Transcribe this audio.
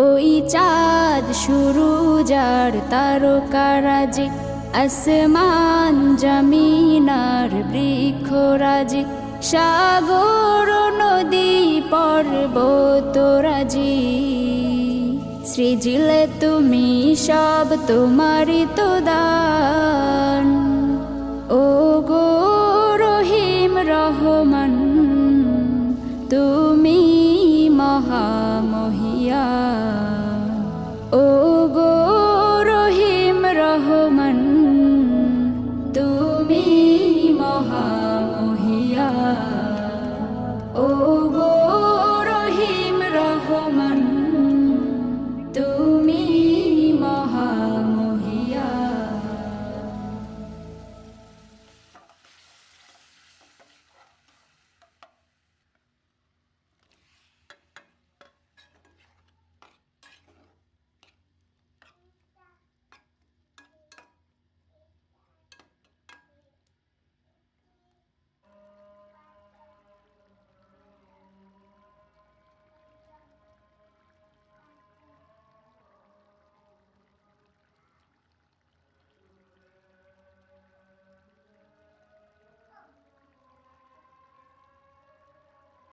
ওই চাঁদ সুরুজার তারকারাজি, আসমান জমিনার বৃক্ষরাজি, সাগর নদী পর্বতরাজি, সৃজিলে তুমি সব তোমারই তো দান। ও গো রহিম রহমান, তুমি মহামহিয়ান। ও গো রহিম রহমান, তুমি মহামহিয়ান। ও গো রহিম রহমান, তুমি